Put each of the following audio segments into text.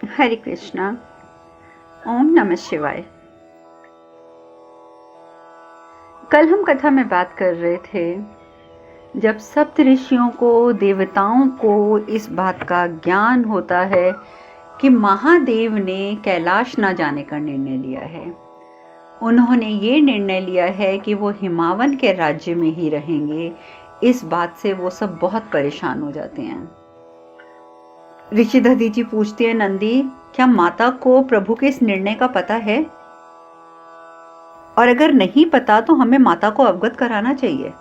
हरे कृष्णा। ओम नमः शिवाय। कल हम कथा में बात कर रहे थे जब सप्त ऋषियों को, देवताओं को इस बात का ज्ञान होता है कि महादेव ने कैलाश ना जाने का निर्णय लिया है। उन्होंने ये निर्णय लिया है कि वो हिमावन के राज्य में ही रहेंगे। इस बात से वो सब बहुत परेशान हो जाते हैं। ऋषि दधीची पूछती है, नंदी, क्या माता को प्रभु के इस निर्णय का पता है? और अगर नहीं पता तो हमें माता को अवगत कराना चाहिए,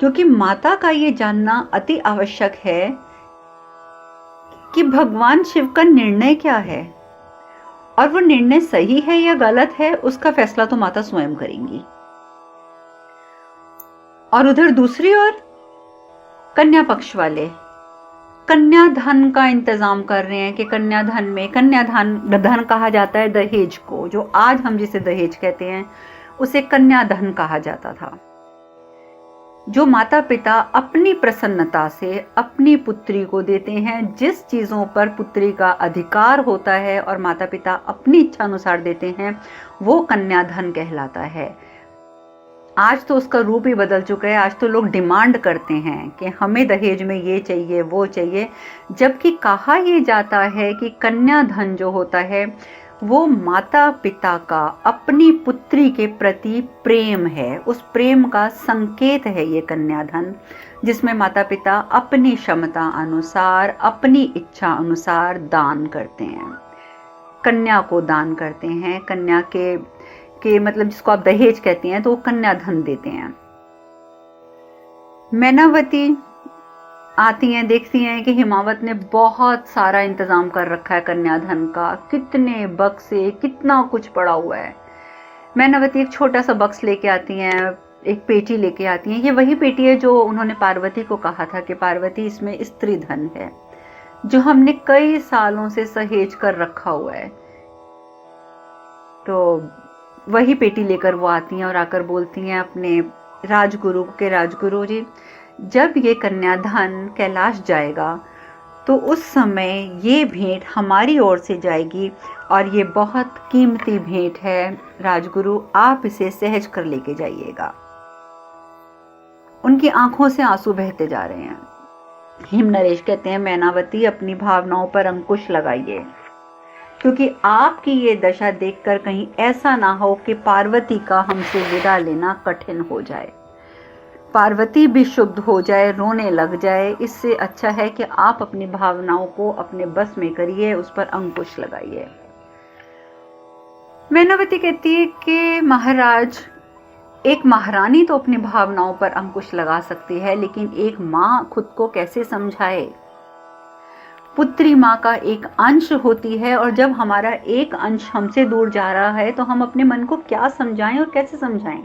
क्योंकि माता का ये जानना अति आवश्यक है कि भगवान शिव का निर्णय क्या है, और वो निर्णय सही है या गलत है उसका फैसला तो माता स्वयं करेंगी। और उधर दूसरी ओर कन्या पक्ष वाले कन्याधन का इंतजाम कर रहे हैं कि कन्याधन में, कन्याधन कहा जाता है दहेज को, जो आज हम जिसे दहेज कहते हैं उसे कन्याधन कहा जाता था, जो माता पिता अपनी प्रसन्नता से अपनी पुत्री को देते हैं। जिस चीजों पर पुत्री का अधिकार होता है और माता पिता अपनी इच्छा अनुसार देते हैं वो कन्याधन कहलाता है। आज तो उसका रूप ही बदल चुका है। आज तो लोग डिमांड करते हैं कि हमें दहेज में ये चाहिए वो चाहिए, जबकि कहा यह जाता है कि कन्याधन जो होता है वो माता पिता का अपनी पुत्री के प्रति प्रेम है। उस प्रेम का संकेत है ये कन्याधन, जिसमें माता पिता अपनी क्षमता अनुसार, अपनी इच्छा अनुसार दान करते हैं, कन्या को दान करते हैं। कन्या के मतलब जिसको आप दहेज कहते हैं तो वो कन्याधन देते हैं। मैनावती आती हैं, देखती हैं कि हिमावत ने बहुत सारा इंतजाम कर रखा है कन्याधन का, कितने बक्से, कितना कुछ पड़ा हुआ है। मैनावती एक छोटा सा बक्स लेके आती हैं, एक पेटी लेके आती हैं। ये वही पेटी है जो उन्होंने पार्वती को कहा था कि पार्वती इसमें स्त्री धन है, जो हमने कई सालों से सहेज कर रखा हुआ है। तो वही पेटी लेकर वो आती हैं और आकर बोलती हैं अपने राजगुरु के, राजगुरु जी, जब ये कन्याधन कैलाश जाएगा तो उस समय ये भेंट हमारी ओर से जाएगी और ये बहुत कीमती भेंट है। राजगुरु, आप इसे सहज कर लेके जाइएगा। उनकी आंखों से आंसू बहते जा रहे हैं। हिमनरेश कहते हैं, मैनावती, अपनी भावनाओं पर अंकुश लगाइए, क्योंकि आपकी ये दशा देखकर कहीं ऐसा ना हो कि पार्वती का हमसे विदा लेना कठिन हो जाए, पार्वती भी शुद्ध हो जाए, रोने लग जाए। इससे अच्छा है कि आप अपनी भावनाओं को अपने बस में करिए, उस पर अंकुश लगाइए। मैनावती कहती है कि महाराज, एक महारानी तो अपनी भावनाओं पर अंकुश लगा सकती है, लेकिन एक माँ खुद को कैसे समझाए? पुत्री माँ का एक अंश होती है, और जब हमारा एक अंश हमसे दूर जा रहा है तो हम अपने मन को क्या समझाएं और कैसे समझाएं?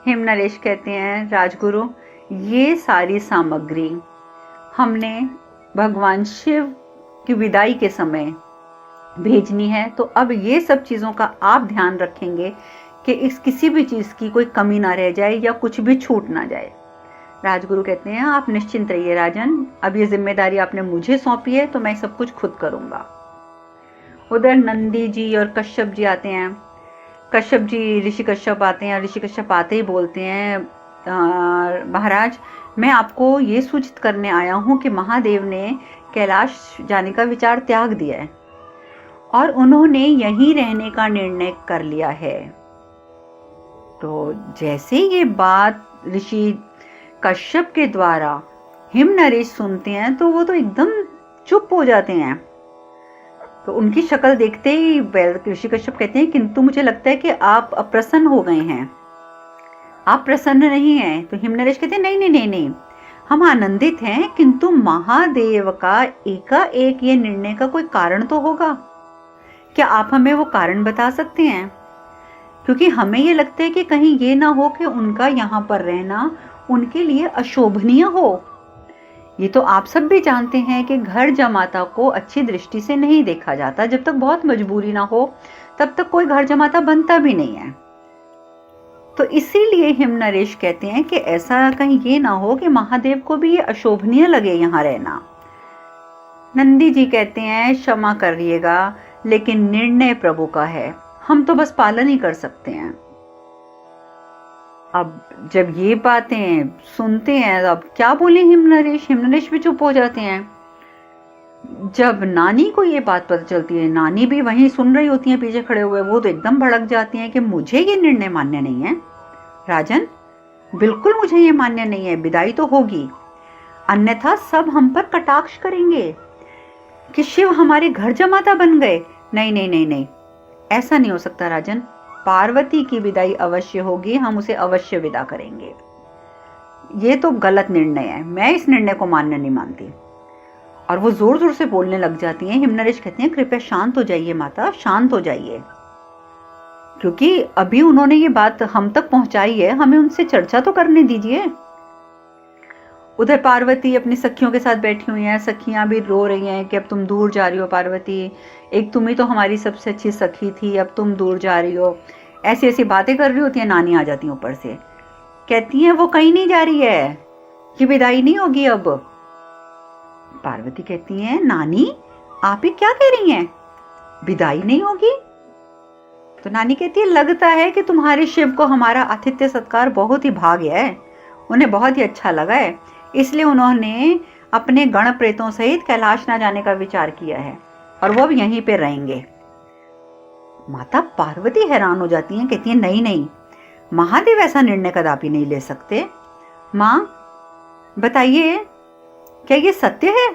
हिमनरेश कहते हैं, राजगुरु, ये सारी सामग्री हमने भगवान शिव की विदाई के समय भेजनी है, तो अब ये सब चीजों का आप ध्यान रखेंगे कि इस किसी भी चीज की कोई कमी ना रह जाए या कुछ भी छूट ना जाए। राजगुरु कहते हैं, आप निश्चिंत रहिए राजन, अब ये जिम्मेदारी आपने मुझे सौंपी है तो मैं सब कुछ खुद करूंगा। उधर नंदी जी और कश्यप जी आते हैं। कश्यप जी, ऋषि कश्यप आते हैं और ऋषि कश्यप आते ही बोलते हैं, महाराज, मैं आपको ये सूचित करने आया हूँ कि महादेव ने कैलाश जाने का विचार त्याग दिया है और उन्होंने यहीं रहने का निर्णय कर लिया है। तो जैसे ये बात ऋषि कश्यप के द्वारा हिमनरेश सुनते हैं तो वो तो एकदम चुप हो जाते हैं। तो उनकी शक्ल देखते ही ऋषि कश्यप कहते हैं, किंतु मुझे लगता है कि आप अप्रसन्न हो गए हैं, आप प्रसन्न नहीं हैं। तो हिमनरेश कहते हैं, नहीं नहीं नहीं नहीं, हम आनंदित हैं, किंतु महादेव का एकाएक ये निर्णय का कोई कारण तो होगा। क्या आप हमें वो कारण बता सकते हैं? क्योंकि हमें ये लगता है कि कहीं ये ना हो कि उनका यहाँ पर रहना उनके लिए अशोभनीय हो। ये तो आप सब भी जानते हैं कि घर जमाता को अच्छी दृष्टि से नहीं देखा जाता। जब तक बहुत मजबूरी ना हो तब तक कोई घर जमाता बनता भी नहीं है। तो इसीलिए हिमनरेश कहते हैं कि ऐसा कहीं ये ना हो कि महादेव को भी ये अशोभनीय लगे यहाँ रहना। नंदी जी कहते हैं क्षमा करिएगा, लेकिन निर्णय प्रभु का है, हम तो बस पालन ही कर सकते हैं। अब जब ये बातें सुनते हैं अब क्या बोले हिमनरेश भी चुप हो जाते हैं। जब नानी को ये बात पता चलती है, नानी भी वहीं सुन रही होती है पीछे खड़े हुए, वो तो एकदम भड़क जाती हैं कि मुझे ये निर्णय मान्य नहीं है राजन, बिल्कुल मुझे ये मान्य नहीं है, विदाई तो होगी, अन्यथा सब हम पर कटाक्ष करेंगे कि शिव हमारे घर जमाता बन गए। नहीं नहीं नहीं नहीं, ऐसा नहीं हो सकता राजन, पार्वती की विदाई अवश्य होगी, हम उसे अवश्य विदा करेंगे। ये तो गलत निर्णय है, मैं इस निर्णय को मान्य नहीं मानती। और वो जोर जोर से बोलने लग जाती हैं। हिमनरेश कहते हैं कृपया शांत हो जाइए माता, शांत हो जाइए, क्योंकि अभी उन्होंने ये बात हम तक पहुंचाई है, हमें उनसे चर्चा तो करने दीजिए। उधर पार्वती अपनी सखियों के साथ बैठी हुई हैं, सखियां भी रो रही हैं कि अब तुम दूर जा रही हो पार्वती, एक तुम ही तो हमारी सबसे अच्छी सखी थी, अब तुम दूर जा रही हो, ऐसी ऐसी बातें कर रही होती हैं। नानी आ जाती है ऊपर से, कहती हैं वो कहीं नहीं जा रही है, कि विदाई नहीं होगी अब। पार्वती कहती है नानी आप ही क्या कह रही हैं, विदाई नहीं होगी? तो नानी कहती है लगता है कि तुम्हारे शिव को हमारा आतिथ्य सत्कार बहुत ही भा गया है, उन्हें बहुत ही अच्छा लगा है, इसलिए उन्होंने अपने गण प्रेतों सहित कैलाश न जाने का विचार किया है और वो अब यहीं पे रहेंगे। माता पार्वती हैरान हो जाती हैं, कहती है नहीं नहीं, महादेव ऐसा निर्णय कदापि नहीं ले सकते। मां बताइए क्या ये सत्य है?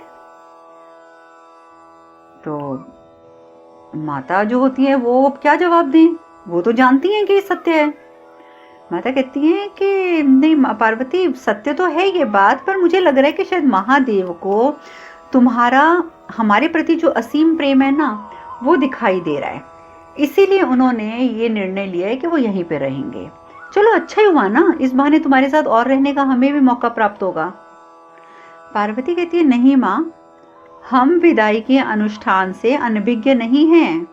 तो माता जो होती है वो क्या जवाब दें, वो तो जानती हैं कि ये सत्य है। माता कहती है कि नहीं पार्वती, सत्य तो है ये बात, पर मुझे लग रहा है कि शायद महादेव को तुम्हारा हमारे प्रति जो असीम प्रेम है ना, वो दिखाई दे रहा है, इसीलिए उन्होंने ये निर्णय लिया है कि वो यहीं पे रहेंगे। चलो अच्छा ही हुआ ना, इस बहाने तुम्हारे साथ और रहने का हमें भी मौका प्राप्त होगा। पार्वती कहती है नहीं माँ, हम विदाई के अनुष्ठान से अनभिज्ञ नहीं हैं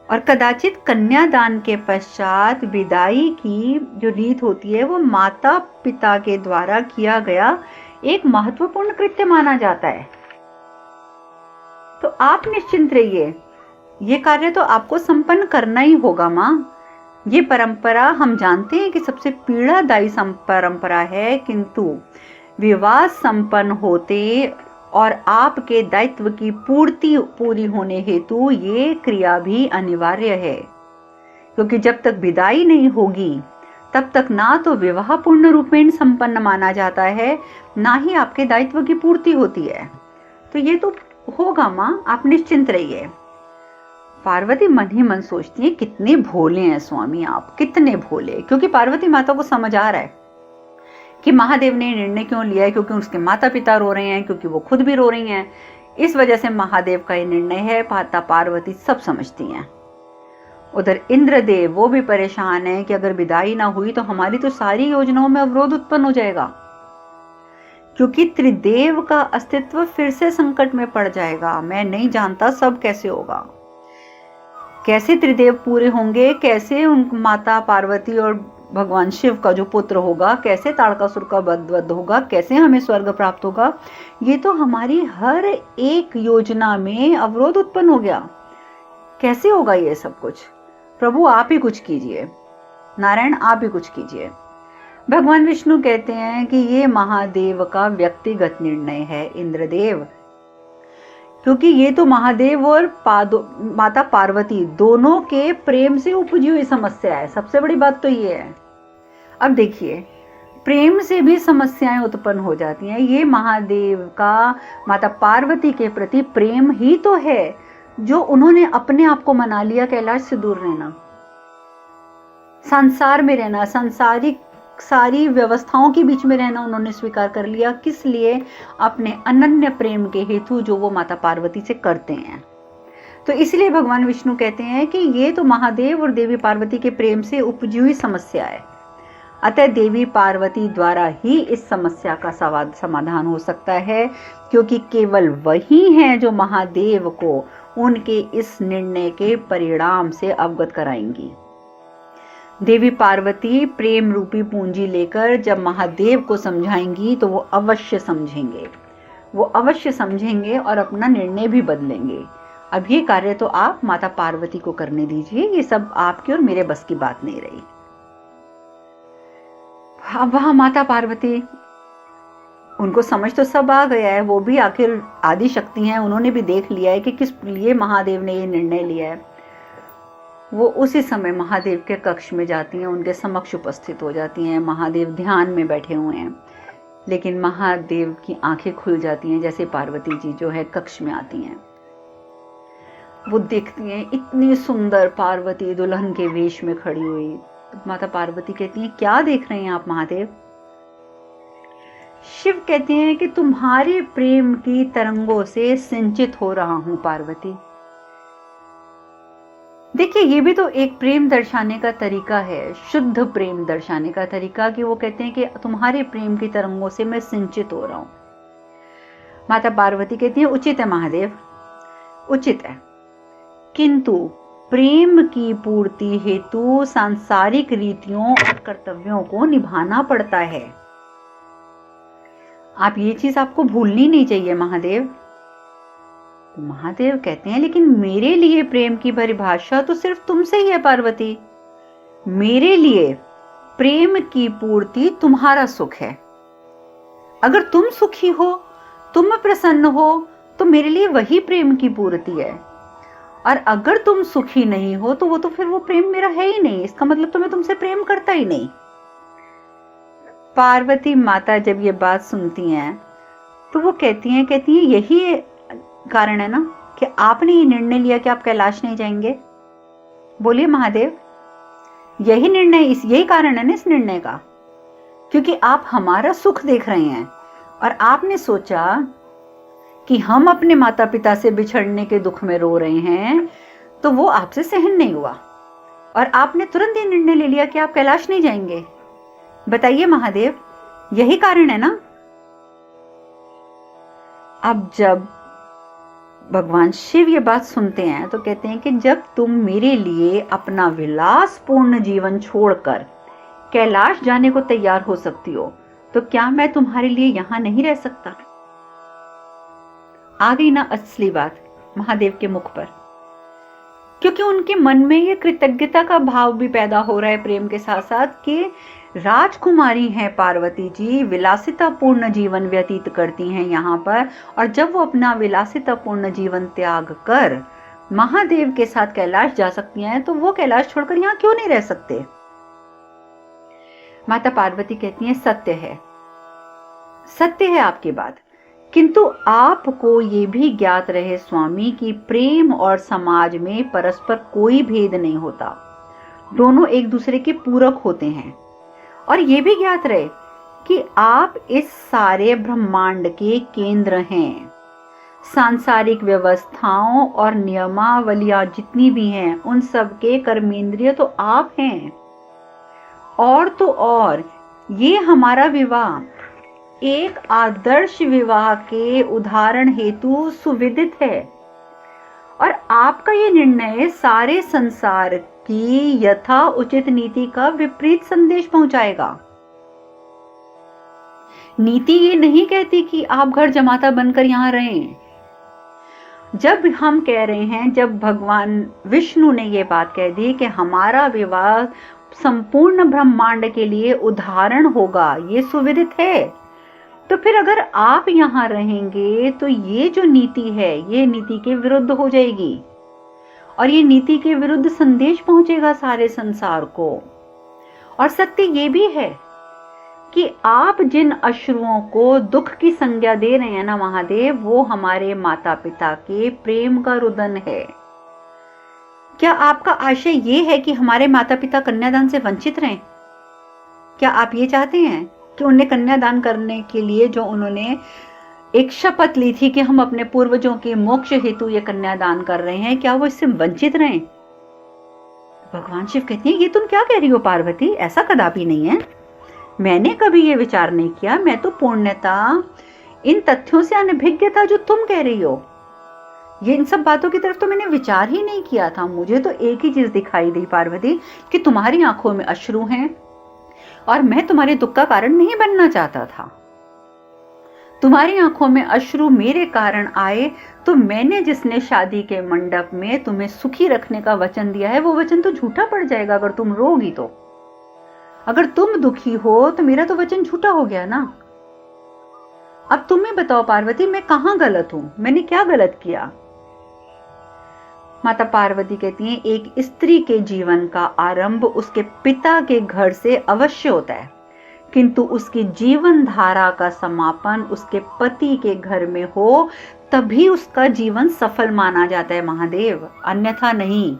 और कदाचित कन्यादान के पश्चात विदाई की जो रीत होती है वो माता पिता के द्वारा किया गया एक महत्वपूर्ण कृत्य माना जाता है। तो आप निश्चिंत रहिए, ये कार्य तो आपको संपन्न करना ही होगा माँ। ये परंपरा हम जानते हैं कि सबसे पीड़ादायी परंपरा है, किंतु विवाह संपन्न होते और आपके दायित्व की पूरी होने हेतु ये क्रिया भी अनिवार्य है, क्योंकि जब तक विदाई नहीं होगी तब तक ना तो विवाह पूर्ण रूपेण संपन्न माना जाता है, ना ही आपके दायित्व की पूर्ति होती है। तो ये तो होगा माँ, आप निश्चिंत रहिए। पार्वती मन ही मन सोचती है कितने भोले हैं स्वामी आप, कितने भोले, क्योंकि पार्वती माता को समझ आ रहा है कि महादेव ने निर्णय क्यों लिया है, क्योंकि उसके माता पिता रो रहे हैं, क्योंकि वो खुद भी रो रही हैं, इस वजह से महादेव का ये निर्णय है। माता पार्वती सब समझती हैं। उधर इंद्रदेव वो भी परेशान है कि अगर विदाई ना हुई तो हमारी तो सारी योजनाओं में अवरोध उत्पन्न हो जाएगा, क्योंकि त्रिदेव का अस्तित्व फिर से संकट में पड़ जाएगा। मैं नहीं जानता सब कैसे होगा, कैसे त्रिदेव पूरे होंगे, कैसे उन माता पार्वती और भगवान शिव का जो पुत्र होगा, कैसे ताड़कासुर का वध होगा, कैसे हमें स्वर्ग प्राप्त होगा, ये तो हमारी हर एक योजना में अवरोध उत्पन्न हो गया। कैसे होगा ये सब कुछ? प्रभु आप ही कुछ कीजिए, नारायण आप ही कुछ कीजिए। भगवान विष्णु कहते हैं कि ये महादेव का व्यक्तिगत निर्णय है इंद्रदेव, क्योंकि ये तो महादेव और माता पार्वती दोनों के प्रेम से उपजी हुई समस्या है। सबसे बड़ी बात तो ये है। अब देखिए, प्रेम से भी समस्याएं उत्पन्न हो जाती हैं। ये महादेव का माता पार्वती के प्रति प्रेम ही तो है जो उन्होंने अपने आप को मना लिया कैलाश से दूर रहना, संसार में रहना, सांसारिक सारी व्यवस्थाओं के बीच में रहना उन्होंने स्वीकार कर लिया। किस लिए? अपने अनन्य प्रेम के हेतु जो वो माता पार्वती से करते हैं। तो इसलिए भगवान विष्णु कहते हैं कि ये तो महादेव और देवी पार्वती के प्रेम से उपजी हुई समस्या है, अतः देवी पार्वती द्वारा ही इस समस्या का समाधान हो सकता है, क्योंकि केवल वही हैं जो महादेव को उनके इस निर्णय के परिणाम से अवगत कराएंगी। देवी पार्वती प्रेम रूपी पूंजी लेकर जब महादेव को समझाएंगी तो वो अवश्य समझेंगे, वो अवश्य समझेंगे और अपना निर्णय भी बदलेंगे। अब ये कार्य तो आप माता पार्वती को करने दीजिए, ये सब आपकी और मेरे बस की बात नहीं रही। अब वहां माता पार्वती, उनको समझ तो सब आ गया है, वो भी आखिर आदि शक्ति हैं, उन्होंने भी देख लिया है कि किस लिए महादेव ने ये निर्णय लिया है। वो उसी समय महादेव के कक्ष में जाती हैं, उनके समक्ष उपस्थित हो जाती हैं। महादेव ध्यान में बैठे हुए हैं, लेकिन महादेव की आंखें खुल जाती हैं जैसे पार्वती जी जो है कक्ष में आती हैं। वो देखती हैं इतनी सुंदर पार्वती दुल्हन के वेश में खड़ी हुई। तो माता पार्वती कहती हैं, क्या देख रहे हैं आप महादेव? शिव कहते हैं कि तुम्हारे प्रेम की तरंगों से सिंचित हो रहा हूं पार्वती। देखिए, ये भी तो एक प्रेम दर्शाने का तरीका है, शुद्ध प्रेम दर्शाने का तरीका, कि वो कहते हैं कि तुम्हारे प्रेम की तरंगों से मैं सिंचित हो रहा हूं। माता पार्वती कहती है, उचित है महादेव, उचित है, किंतु प्रेम की पूर्ति हेतु सांसारिक रीतियों और कर्तव्यों को निभाना पड़ता है। आप ये चीज आपको भूलनी नहीं चाहिए महादेव। महादेव कहते हैं, लेकिन मेरे लिए प्रेम की परिभाषा तो सिर्फ तुमसे ही है पार्वती। मेरे लिए प्रेम की पूर्ति तुम्हारा सुख है। अगर तुम सुखी हो, तुम प्रसन्न हो, तो मेरे लिए वही प्रेम की पूर्ति है। और अगर तुम सुखी नहीं हो तो वो तो फिर वो प्रेम मेरा है ही नहीं, इसका मतलब तो मैं तुमसे प्रेम करता ही नहीं। पार्वती माता जब ये बात सुनती हैं तो वो कहती हैं यही कारण है ना कि आपने ये निर्णय लिया कि आप कैलाश नहीं जाएंगे। बोलिए महादेव, यही निर्णय, यही कारण है ना इस निर्णय का, क्योंकि आप हमारा सुख देख रहे हैं और आपने सोचा कि हम अपने माता पिता से बिछड़ने के दुख में रो रहे हैं, तो वो आपसे सहन नहीं हुआ और आपने तुरंत ये निर्णय ले लिया कि आप कैलाश नहीं जाएंगे। बताइए महादेव, यही कारण है ना? अब जब भगवान शिव ये बात सुनते हैं तो कहते हैं कि जब तुम मेरे लिए अपना विलासपूर्ण जीवन छोड़कर कैलाश जाने को तैयार हो सकती हो, तो क्या मैं तुम्हारे लिए यहां नहीं रह सकता? आ गई ना असली बात महादेव के मुख पर, क्योंकि उनके मन में ये कृतज्ञता का भाव भी पैदा हो रहा है प्रेम के साथ साथ कि राजकुमारी हैं पार्वती जी, विलासितापूर्ण जीवन व्यतीत करती हैं यहाँ पर, और जब वो अपना विलासितापूर्ण जीवन त्याग कर महादेव के साथ कैलाश जा सकती हैं तो वो कैलाश छोड़कर यहाँ क्यों नहीं रह सकते? माता पार्वती कहती हैं, सत्य है आपकी बात, किंतु आपको ये भी ज्ञात रहे स्वामी कि प्रेम और समाज में परस्पर कोई भेद नहीं होता, दोनों एक दूसरे के पूरक होते हैं। और ये भी ज्ञात रहे कि आप इस सारे ब्रह्मांड के केंद्र हैं। सांसारिक व्यवस्थाओं और नियमावलियां जितनी भी हैं उन सब के कर्मेंद्रिय तो आप हैं। और तो और ये हमारा विवाह एक आदर्श विवाह के उदाहरण हेतु सुविदित है, और आपका ये निर्णय सारे संसार की यथा उचित नीति का विपरीत संदेश पहुंचाएगा। नीति ये नहीं कहती कि आप घर जमाता बनकर यहां रहें। जब हम कह रहे हैं, जब भगवान विष्णु ने ये बात कह दी कि हमारा विवाह संपूर्ण ब्रह्मांड के लिए उदाहरण होगा, ये सुविदित है, तो फिर अगर आप यहां रहेंगे तो ये जो नीति है ये नीति के विरुद्ध हो जाएगी, और ये नीति के विरुद्ध संदेश पहुंचेगा सारे संसार को। और सत्य ये भी है कि आप जिन अश्रुओं को दुख की संज्ञा दे रहे हैं ना महादेव, वो हमारे माता पिता के प्रेम का रुदन है। क्या आपका आशय ये है कि हमारे माता पिता कन्यादान से वंचित रहें? क्या आप ये चाहते हैं कि उन्हें कन्यादान करने के लिए जो उन्होंने एक शपथ ली थी कि हम अपने पूर्वजों के मोक्ष हेतु ये कन्यादान कर रहे हैं, क्या वो इससे वंचित रहें? भगवान शिव कहते हैं, ये तुम क्या कह रही हो पार्वती, ऐसा कदापि नहीं है, मैंने कभी ये विचार नहीं किया, मैं तो पूर्णतः इन तथ्यों से अनभिज्ञ था जो तुम कह रही हो। ये इन सब बातों की तरफ तो मैंने विचार ही नहीं किया था। मुझे तो एक ही चीज दिखाई दी पार्वती कि तुम्हारी आंखों में अश्रु हैं और मैं तुम्हारे दुख का कारण नहीं बनना चाहता था। तुम्हारी आंखों में अश्रु मेरे कारण आए, तो मैंने जिसने शादी के मंडप में तुम्हें सुखी रखने का वचन दिया है वो वचन तो झूठा पड़ जाएगा अगर तुम रोगी तो। अगर तुम दुखी हो तो मेरा तो वचन झूठा हो गया ना। अब तुम्हें बताओ पार्वती, मैं कहां गलत हूं, मैंने क्या गलत किया? माता पार्वती कहती हैं, एक स्त्री के जीवन का आरंभ उसके पिता के घर से अवश्य होता है, किंतु उसकी जीवन धारा का समापन उसके पति के घर में हो तभी उसका जीवन सफल माना जाता है महादेव, अन्यथा नहीं।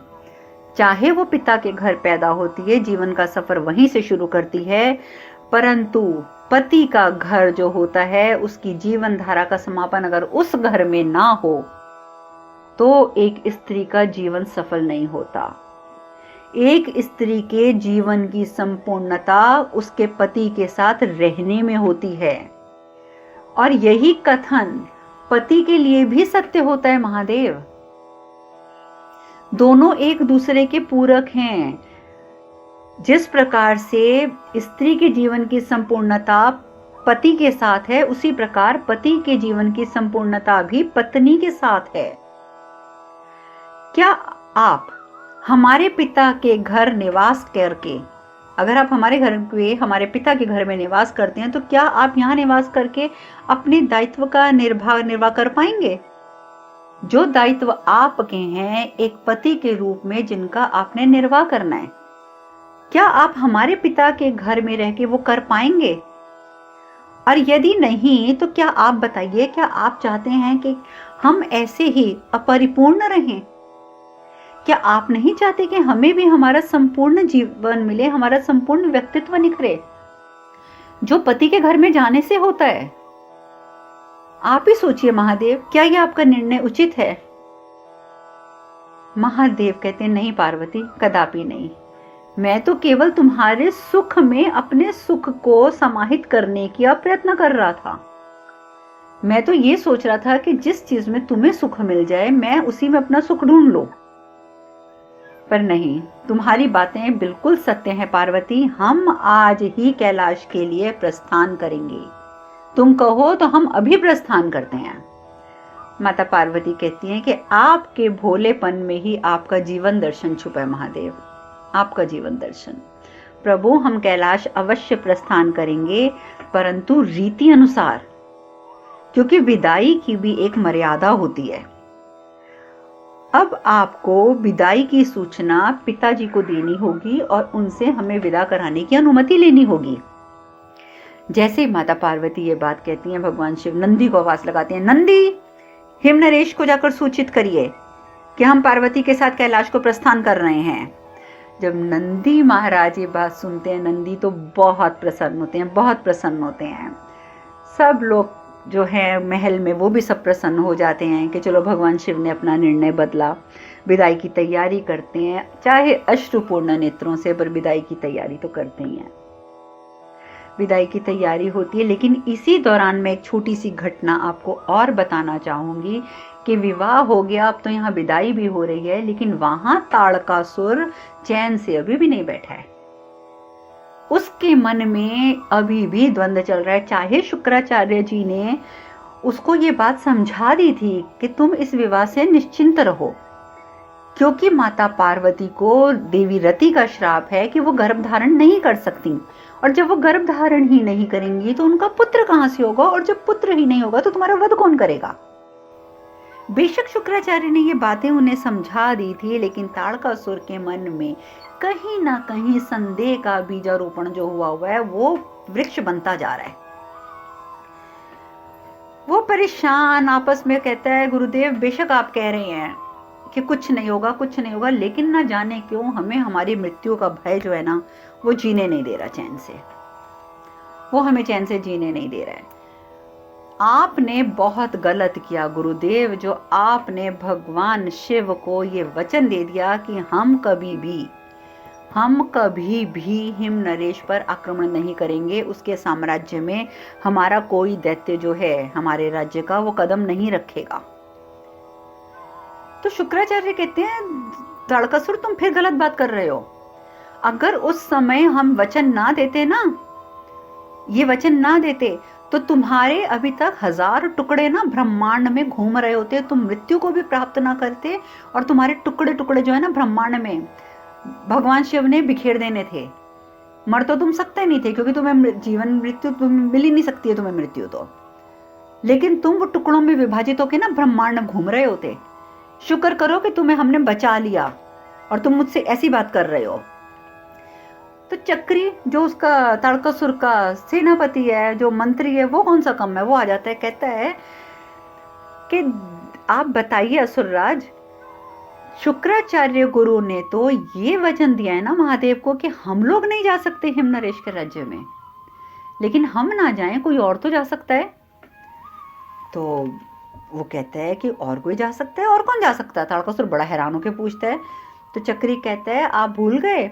चाहे वो पिता के घर पैदा होती है, जीवन का सफर वहीं से शुरू करती है, परंतु पति का घर जो होता है उसकी जीवन धारा का समापन अगर उस घर में ना हो तो एक स्त्री का जीवन सफल नहीं होता। एक स्त्री के जीवन की संपूर्णता उसके पति के साथ रहने में होती है, और यही कथन पति के लिए भी सत्य होता है महादेव। दोनों एक दूसरे के पूरक हैं। जिस प्रकार से स्त्री के जीवन की संपूर्णता पति के साथ है, उसी प्रकार पति के जीवन की संपूर्णता भी पत्नी के साथ है। क्या आप हमारे पिता के घर निवास करके, अगर आप हमारे पिता के घर में निवास करते हैं, तो क्या आप यहाँ निवास करके अपने दायित्व का निर्वाह कर पाएंगे? जो दायित्व आपके हैं एक पति के रूप में, जिनका आपने निर्वाह करना है, क्या आप हमारे पिता के घर में रह के वो कर पाएंगे? और यदि नहीं तो क्या आप बताइए, क्या आप चाहते हैं कि हम ऐसे ही अपरिपूर्ण रहें? क्या आप नहीं चाहते कि हमें भी हमारा संपूर्ण जीवन मिले, हमारा संपूर्ण व्यक्तित्व निखरे, जो पति के घर में जाने से होता है? आप ही सोचिए महादेव, क्या यह आपका निर्णय उचित है? महादेव कहते हैं, नहीं पार्वती, कदापि नहीं। मैं तो केवल तुम्हारे सुख में अपने सुख को समाहित करने की प्रयत्न कर रहा था। मैं तो ये सोच रहा था कि जिस चीज में तुम्हें सुख मिल जाए मैं उसी में अपना सुख ढूंढ लूं। पर नहीं, तुम्हारी बातें बिल्कुल सत्य हैं पार्वती। हम आज ही कैलाश के लिए प्रस्थान करेंगे। तुम कहो तो हम अभी प्रस्थान करते हैं। माता पार्वती कहती हैं कि आपके भोलेपन में ही आपका जीवन दर्शन छुपा है महादेव, आपका जीवन दर्शन। प्रभु, हम कैलाश अवश्य प्रस्थान करेंगे, परंतु रीति अनुसार, क्योंकि विदाई की भी एक मर्यादा होती है। अब आपको विदाई की सूचना पिताजी को देनी होगी और उनसे हमें विदा कराने की अनुमति लेनी होगी। जैसे माता पार्वती ये बात कहती हैं, भगवान शिव नंदी को आवाज लगाते हैं, नंदी, हिमनरेश को जाकर सूचित करिए कि हम पार्वती के साथ कैलाश को प्रस्थान कर रहे हैं। जब नंदी महाराज ये बात सुनते हैं, नंदी तो बहुत प्रसन्न होते हैं, बहुत प्रसन्न होते हैं। सब लोग जो है महल में वो भी सब प्रसन्न हो जाते हैं कि चलो भगवान शिव ने अपना निर्णय बदला, विदाई की तैयारी करते हैं, चाहे अश्रुपूर्ण नेत्रों से, पर विदाई की तैयारी तो करते ही हैं। विदाई की तैयारी होती है, लेकिन इसी दौरान मैं एक छोटी सी घटना आपको और बताना चाहूंगी कि विवाह हो गया, अब तो यहाँ विदाई भी हो रही है, लेकिन वहां ताड़कासुर चैन से अभी भी नहीं बैठा है। उसके मन में अभी भी द्वंद्व चल रहा है। चाहे शुक्राचार्य जी ने उसको ये बात समझा दी थी कि तुम इस विवाह से निश्चिंत रहो, क्योंकि माता पार्वती को देवी रति का श्राप है कि वो गर्भ धारण नहीं कर सकती, और जब वो गर्भ धारण ही नहीं करेंगी तो उनका पुत्र कहां से होगा, और जब पुत्र ही नहीं होगा तो तुम्हारा वध कौन करेगा। बेशक शुक्राचार्य ने ये बातें उन्हें समझा दी थी, लेकिन ताड़कासुर के मन में कहीं ना कहीं संदेह का बीजारोपण जो हुआ है वो वृक्ष बनता जा रहा है। वो परेशान आपस में कहता है, गुरुदेव बेशक आप कह रहे हैं कि कुछ नहीं होगा, कुछ नहीं होगा, लेकिन ना जाने क्यों हमें हमारी मृत्यु का भय जो है ना वो जीने नहीं दे रहा चैन से, वो हमें चैन से जीने नहीं दे रहा है। आपने बहुत गलत किया गुरुदेव, जो आपने भगवान शिव को ये वचन दे दिया कि हम कभी भी हिम नरेश पर आक्रमण नहीं करेंगे, उसके साम्राज्य में हमारा कोई दैत्य जो है हमारे राज्य का वो कदम नहीं रखेगा। तो शुक्राचार्य कहते हैं, ताड़कासुर तुम फिर गलत बात कर रहे हो। अगर उस समय हम वचन ना देते ना, ये वचन ना देते, तो तुम्हारे अभी तक 1000 टुकड़े ना ब्रह्मांड में घूम रहे होते, तुम मृत्यु को भी प्राप्त ना करते, और तुम्हारे टुकड़े टुकड़े जो है ना ब्रह्मांड में भगवान शिव ने बिखेर देने थे। मर तो तुम सकते नहीं थे, क्योंकि तुम्हें जीवन मृत्यु तुम्हें मिल ही नहीं सकती है, तुम्हें मृत्यु तो, लेकिन तुम वो टुकड़ों में विभाजित होकर ना ब्रह्मांड में घूम रहे होते। शुक्र करो कि तुम्हें हमने बचा लिया और तुम मुझसे ऐसी बात कर रहे हो। तो चक्री जो उसका तारकासुर का सेनापति है, जो मंत्री है, वो कौन सा कम है, वो आ जाता है, कहता है कि आप बताइए असुरराज, शुक्राचार्य गुरु ने तो ये वचन दिया है ना महादेव को कि हम लोग नहीं जा सकते हिमनरेश के राज्य में, लेकिन हम ना जाएं, कोई और तो जा सकता है। तो वो कहता है कि और कोई जा सकता है, और कौन जा सकता है? तारकासुर बड़ा हैरान होकर पूछता है। तो चक्री कहता है, आप भूल गए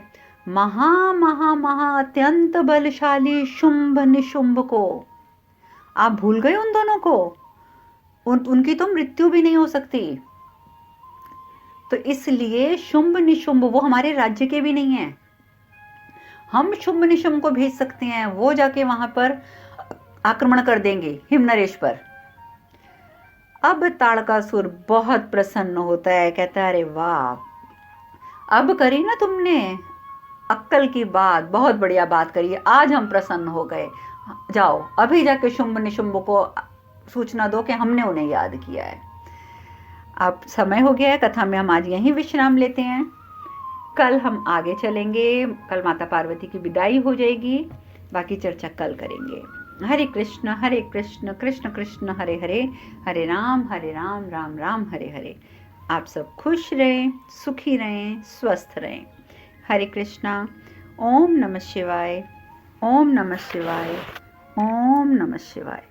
महा महा महा अत्यंत बलशाली शुंभ निशुंभ को, आप भूल गए उन दोनों को, उनकी तो मृत्यु भी नहीं हो सकती। तो इसलिए शुंभ निशुंभ वो हमारे राज्य के भी नहीं है, हम शुंभ निशुंभ को भेज सकते हैं, वो जाके वहां पर आक्रमण कर देंगे हिमनरेश पर। अब ताड़कासुर बहुत प्रसन्न होता है, कहता है अरे वाह, अब करी ना तुमने अक्कल की बात, बहुत बढ़िया बात करी, आज हम प्रसन्न हो गए, जाओ अभी जाके शुंभ निशुंभ को सूचना दो कि हमने उन्हें याद किया है। अब समय हो गया है, कथा में हम आज यहीं विश्राम लेते हैं, कल हम आगे चलेंगे, कल माता पार्वती की विदाई हो जाएगी, बाकी चर्चा कल करेंगे। हरे कृष्ण कृष्ण कृष्ण हरे हरे, हरे राम राम राम हरे हरे। आप सब खुश रहें, सुखी रहें, स्वस्थ रहें। हरे कृष्णा। ओम नमः शिवाय, ओम नमः शिवाय, ओम नमः शिवाय।